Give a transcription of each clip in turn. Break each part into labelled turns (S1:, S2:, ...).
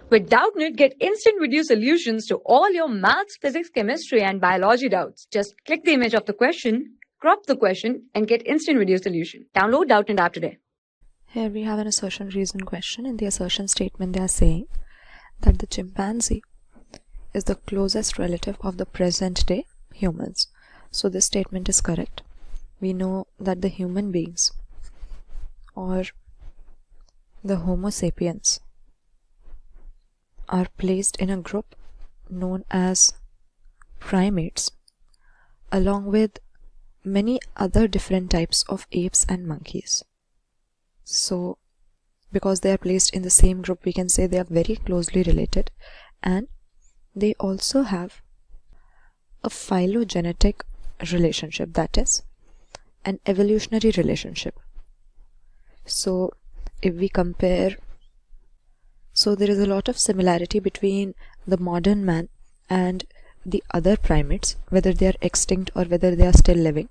S1: With Doubtnut, get instant video solutions to all your maths, physics, chemistry, and biology doubts. Just click the image of the question, crop the question, and get instant video solution. Download Doubtnut app today.
S2: Here we have an assertion reason question. In the assertion statement, they are saying that the chimpanzee is the closest relative of the present day humans. So this statement is correct. We know that the human beings or the Homo sapiens are placed in a group known as primates, along with many other different types of apes and monkeys. So because they are placed in the same group, we can say they are very closely related, and they also have a phylogenetic relationship, that is an evolutionary relationship. So if we compare, so there is a lot of similarity between the modern man and the other primates, whether they are extinct or whether they are still living.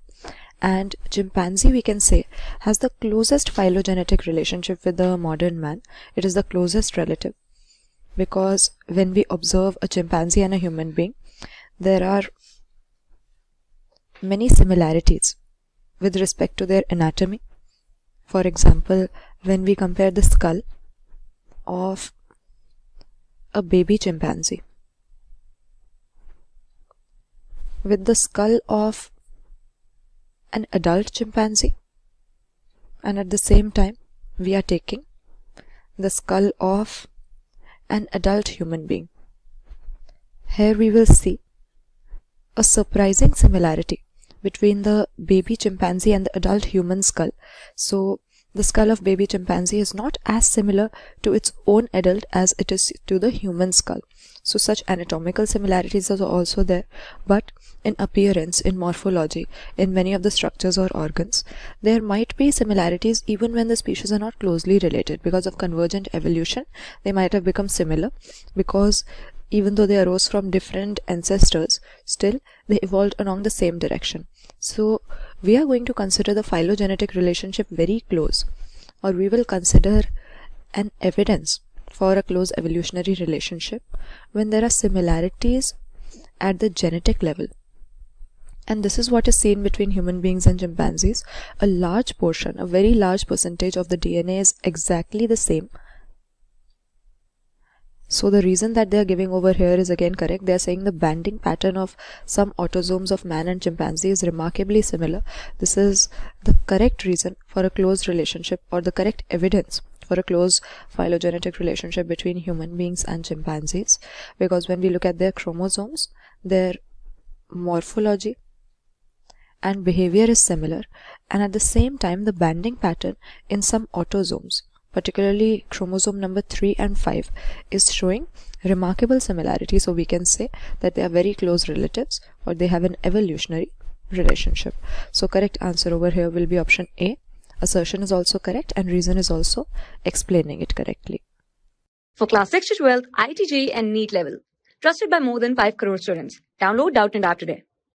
S2: And chimpanzee, we can say, has the closest phylogenetic relationship with the modern man. It is the closest relative, because when we observe a chimpanzee and a human being, there are many similarities with respect to their anatomy. For example, when we compare the skull of a baby chimpanzee with the skull of an adult chimpanzee, and at the same time we are taking the skull of an adult human being, here we will see a surprising similarity between the baby chimpanzee and the adult human skull. So the skull of baby chimpanzee is not as similar to its own adult as it is to the human skull. So such anatomical similarities are also there, but in appearance, in morphology, in many of the structures or organs, there might be similarities even when the species are not closely related. Because of convergent evolution, they might have become similar, because even though they arose from different ancestors, still they evolved along the same direction. So we are going to consider the phylogenetic relationship very close, or we will consider an evidence for a close evolutionary relationship when there are similarities at the genetic level. And this is what is seen between human beings and chimpanzees. A large portion, a very large percentage of the DNA is exactly the same. So the reason that they are giving over here is again correct. They are saying the banding pattern of some autosomes of man and chimpanzee is remarkably similar. This is the correct reason for a close relationship, or the correct evidence for a close phylogenetic relationship between human beings and chimpanzees, because when we look at their chromosomes, their morphology and behavior is similar, and at the same time the banding pattern in some autosomes, particularly chromosome number 3 and 5, is showing remarkable similarity. So we can say that they are very close relatives, or they have an evolutionary relationship. So correct answer over here will be option A. Assertion is also correct, and reason is also explaining it correctly.
S1: For class 6 to 12, IIT JEE and NEET level. Trusted by more than 5 crore students. Download Doubtnut app today.